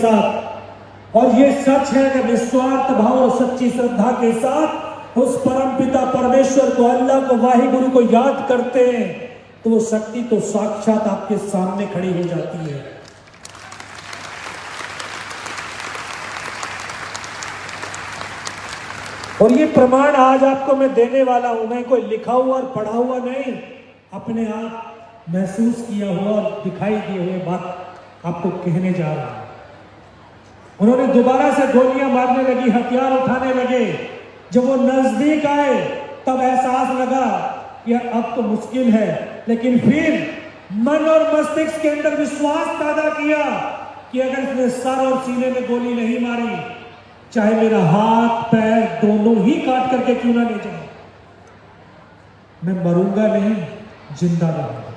साथ। और ये सच है कि निस्वार्थ भाव और सच्ची श्रद्धा के साथ उस परम पिता परमेश्वर को, अल्लाह को, वाहिगुरु को याद करते हैं तो वो शक्ति तो साक्षात आपके सामने खड़ी हो जाती है। और ये प्रमाण आज आपको मैं देने वाला हूं। मैं कोई लिखा हुआ और पढ़ा हुआ नहीं, अपने आप महसूस किया हुआ और दिखाई दिए हुए बात आपको कहने जा रहा हूं। उन्होंने दोबारा से गोलियां मारने लगी, हथियार उठाने लगे। जब वो नजदीक आए तब एहसास लगा कि अब तो मुश्किल है, लेकिन फिर मन और मस्तिष्क के अंदर विश्वास पैदा किया कि अगर इसने सर और सीने में गोली नहीं मारी, चाहे मेरा हाथ पैर दोनों ही काट करके क्यों ना ले जाए, मैं मरूंगा नहीं, जिंदा रहूंगा।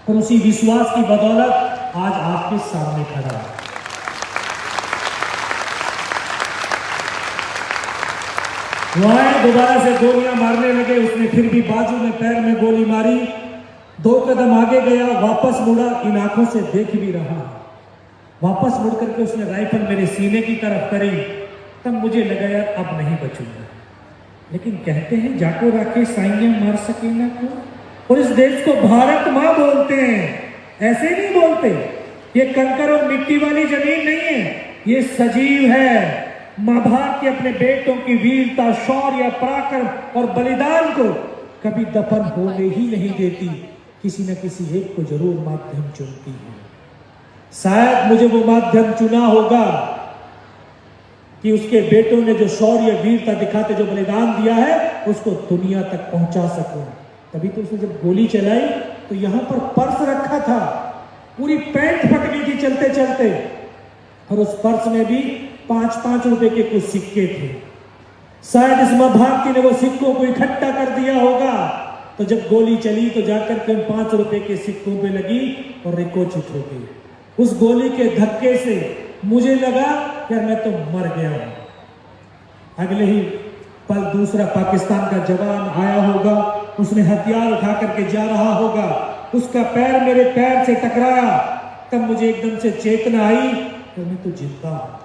और उसी विश्वास की बदौलत आज आपके सामने खड़ा है। वहां दोबारा से गोलियां मारने लगे। उसने फिर भी बाजू में पैर में गोली मारी, 2 कदम आगे गया, वापस मुड़ा, इन आंखों से देख भी रहा। वापस मुड़ करके उसने राइफल मेरे सीने की तरफ करी। तब मुझे लगा यार अब नहीं बचूंगा। लेकिन कहते हैं जाको राके साइया मार सके ना को। और इस देश को भारत मां बोलते हैं, ऐसे नहीं बोलते। ये कंकर और मिट्टी वाली जमीन नहीं है, ये सजीव है। मां भारत के अपने बेटों की वीरता, शौर्य, पराक्रम और बलिदान को कभी दफन होने ही नहीं देती। किसी न किसी एक को जरूर माध्यम चुनती है। शायद मुझे वो माध्यम चुना होगा कि उसके बेटों ने जो शौर्य वीरता दिखाते, जो बलिदान दिया है, उसको दुनिया तक पहुंचा सकूं। तभी तो उसने जब गोली चलाई तो यहां पर पर्स रखा था, पूरी पैंट फट गई थी चलते चलते। और उस पर्स में भी 5-5 रुपए के कुछ सिक्के थे। शायद इस मां भारती ने वो सिक्कों को इकट्ठा कर दिया होगा। तो जब गोली चली तो जाकर के 5 रुपए के सिक्कों पे लगी और रिकोचित हो गई। उस गोली के धक्के से मुझे लगा कि मैं तो मर गया हूं। अगले ही पल दूसरा पाकिस्तान का जवान आया होगा, उसने हथियार उठा करके जा रहा होगा, उसका पैर मेरे पैर से टकराया। तब मुझे एकदम से चेतना आई कि मैं तो जिंदा हूं।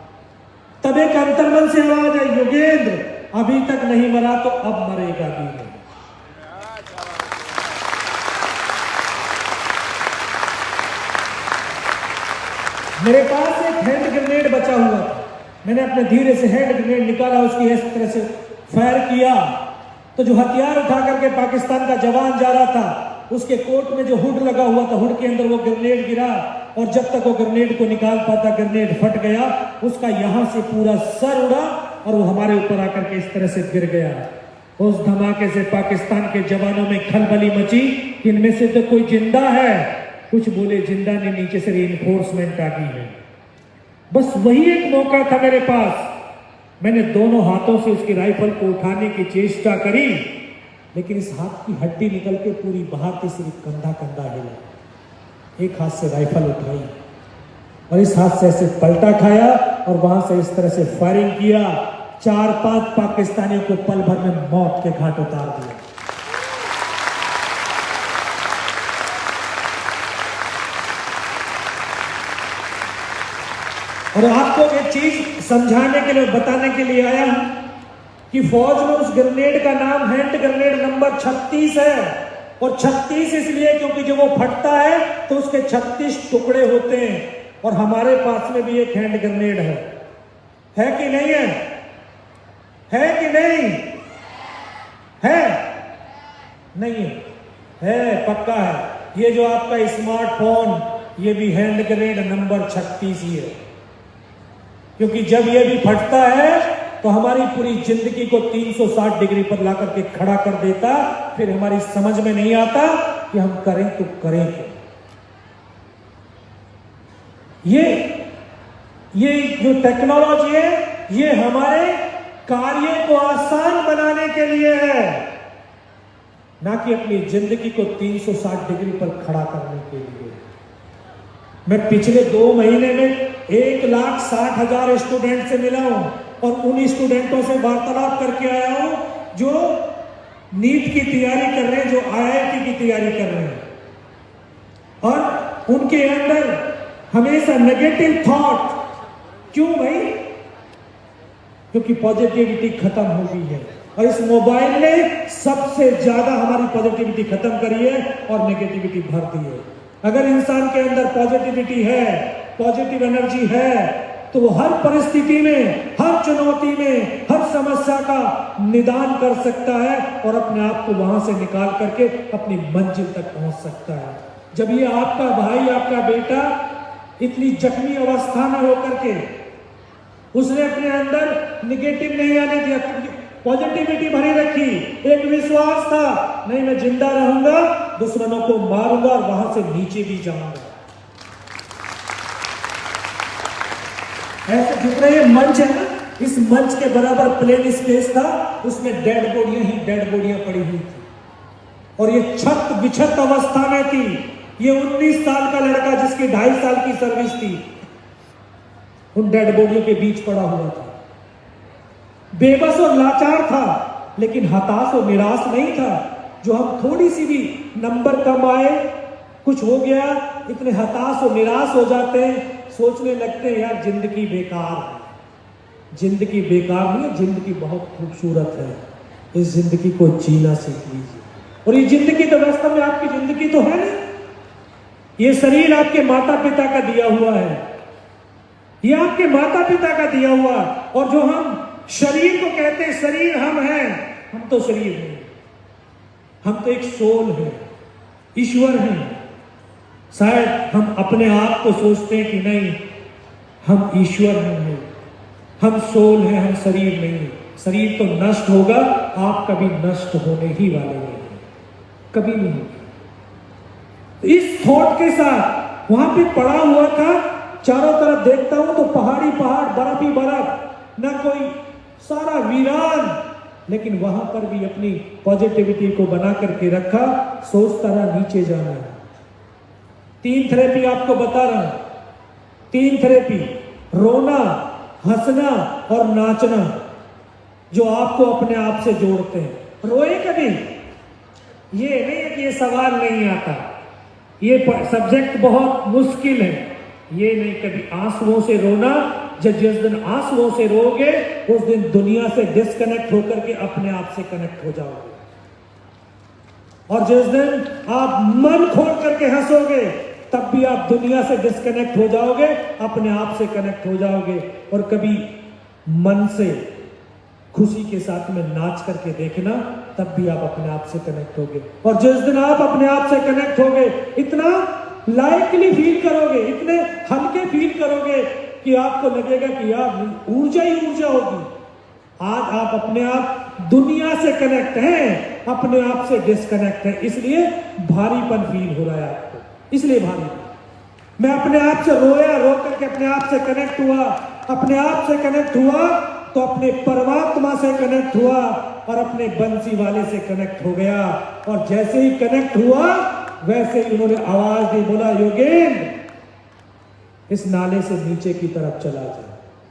तब एक अंतर्मन से आवाज आई, योगेंद्र अभी तक नहीं मरा तो अब मरेगा भी नहीं। मेरे पास एक हैंड ग्रेनेड बचा हुआ था। मैंने अपने धीरे से हैंड ग्रेनेड निकाला, उसकी इस तरह से फायर किया। तो जो हथियार उठा करके पाकिस्तान का जवान जा रहा था, उसके कोट में जो हुड लगा हुआ था, हुड के अंदर वो ग्रेनेड गिरा। और जब तक वो ग्रेनेड को निकाल पाता, ग्रेनेड फट गया। उसका यहां से पूरा सर उड़ा और वो हमारे ऊपर आकर के इस तरह से गिर गया। उस धमाके से पाकिस्तान के जवानों में खलबली मची। इनमें से तो कोई जिंदा है, कुछ बोले जिंदा ने, नीचे से रीइंफोर्समेंट आ गई है। बस वही एक मौका था मेरे पास। मैंने दोनों हाथों से उसकी राइफल को उठाने की चेष्टा करी, लेकिन इस हाथ की हड्डी निकल के पूरी बाहर की सिर्फ कंधा कंधा हिला। एक हाथ से राइफल उठाई और इस हाथ से ऐसे पलटा खाया और वहां से इस तरह से फायरिंग किया। 4-5 पाकिस्तानियों को पल भर में मौत के घाट उतार दिया। और आपको एक चीज समझाने के लिए, बताने के लिए आया हूं कि फौज में उस ग्रेनेड का नाम हैंड ग्रेनेड नंबर 36 है। और 36 इसलिए क्योंकि जब वो फटता है तो उसके 36 टुकड़े होते हैं। और हमारे पास में भी एक हैंड ग्रेनेड है कि नहीं है? है कि नहीं है? नहीं है, पक्का है। ये जो आपका स्मार्टफोन, ये भी हैंड ग्रेनेड नंबर 36 ही है। क्योंकि जब ये भी फटता है तो हमारी पूरी जिंदगी को 360 डिग्री पर ला करके खड़ा कर देता। फिर हमारी समझ में नहीं आता कि हम करें तो करें क्या। ये जो टेक्नोलॉजी है, ये हमारे कार्य को आसान बनाने के लिए है, ना कि अपनी जिंदगी को 360 डिग्री पर खड़ा करने के लिए। मैं पिछले 2 महीने में 1,60,000 स्टूडेंट से मिला हूं और उन स्टूडेंटों से वार्तालाप करके आया हूं जो नीट की तैयारी कर रहे हैं, जो IIT की तैयारी कर रहे हैं। और उनके अंदर हमेशा नेगेटिव थॉट, क्यों भाई? क्योंकि पॉजिटिविटी खत्म हो गई है और इस मोबाइल ने सबसे ज्यादा हमारी पॉजिटिविटी खत्म करी है और नेगेटिविटी भर दी है। अगर इंसान के अंदर पॉजिटिविटी है, पॉजिटिव एनर्जी है, तो वो हर परिस्थिति में, हर चुनौती में, हर समस्या का निदान कर सकता है और अपने आप को वहां से निकाल करके अपनी मंजिल तक पहुंच सकता है। जब ये आपका भाई, आपका बेटा इतनी जख्मी अवस्था में होकर के उसने अपने अंदर निगेटिव नहीं आने दिया, पॉजिटिविटी भरी रखी, एक विश्वास था, नहीं मैं जिंदा रहूंगा, दुश्मनों को मारूंगा और वहां से नीचे भी जाऊंगा। ऐसे जितना ये मंच है ना, इस मंच के बराबर प्लेन स्पेस था, उसमें डेड बोडियां ही डेड बोडियां पड़ी हुई थी और ये छत बिछत अवस्था में थी। ये 19 साल का लड़का जिसकी 2.5 साल की सर्विस थी, उन डेड बॉडियों के बीच पड़ा हुआ था, बेबस और लाचार था, लेकिन हताश और निराश नहीं था। जो हम थोड़ी सी भी नंबर कम आए, कुछ हो गया, इतने हताश और निराश हो जाते हैं, सोचने लगते हैं यार जिंदगी बेकार है। जिंदगी बेकार नहीं है, जिंदगी बहुत खूबसूरत है। इस जिंदगी को जीना सीख लीजिए। और ये जिंदगी तो वास्तव में आपकी जिंदगी तो है ना, ये शरीर आपके माता पिता का दिया हुआ है, ये आपके माता पिता का दिया हुआ। और जो हम शरीर को कहते हैं शरीर हम हैं, हम तो शरीर नहीं, हम तो एक सोल है, ईश्वर है। शायद हम अपने आप को सोचते हैं कि नहीं हम ईश्वर हैं, हम सोल हैं, हम शरीर नहीं। शरीर तो नष्ट होगा, आप कभी नष्ट होने ही वाले नहीं, कभी नहीं होगा। इस थॉट के साथ वहां पे पड़ा हुआ था, चारों तरफ देखता हूं तो पहाड़ी पहाड़, बर्फ ही बर्फ, ना कोई, सारा वीरान, लेकिन वहां पर भी अपनी पॉजिटिविटी को बना करके रखा, सोचता रहा नीचे जाना है। 3 थेरेपी आपको बता रहा हूं, 3 थेरेपी, रोना, हंसना और नाचना, जो आपको अपने आप से जोड़ते हैं। रोए कभी? ये नहीं है कि ये सवाल नहीं आता, ये सब्जेक्ट बहुत मुश्किल है, ये नहीं। कभी आंसुओं से रोना, जिस दिन आंसुओं से रोगे उस दिन दुनिया से डिस्कनेक्ट होकर के अपने आप से कनेक्ट हो जाओगे। और जिस दिन आप मन खोल करके हंसोगे तब भी आप दुनिया से डिस्कनेक्ट हो जाओगे, अपने आप से कनेक्ट हो जाओगे। और कभी मन से खुशी के साथ में नाच करके देखना, तब भी आप अपने आप से कनेक्ट होगे। और जिस दिन आप अपने आप से कनेक्ट होगे, इतना लाइकली फील करोगे, इतने हल्के फील करोगे कि आपको लगेगा कि यार ऊर्जा ही ऊर्जा होगी। आज आप अपने आप दुनिया से कनेक्ट हैं, अपने आप से डिस्कनेक्ट हैं, इसलिए भारीपन फील हो रहा है आपको, इसलिए भारी। मैं अपने आप से रोया, रो करके अपने आप से कनेक्ट हुआ, अपने आप से कनेक्ट हुआ तो अपने परमात्मा से कनेक्ट हुआ और अपने बंसी वाले से कनेक्ट हो गया। और जैसे ही कनेक्ट हुआ वैसे ही उन्होंने आवाज दी, बोला योगेंद्र इस नाले से नीचे की तरफ चला जा।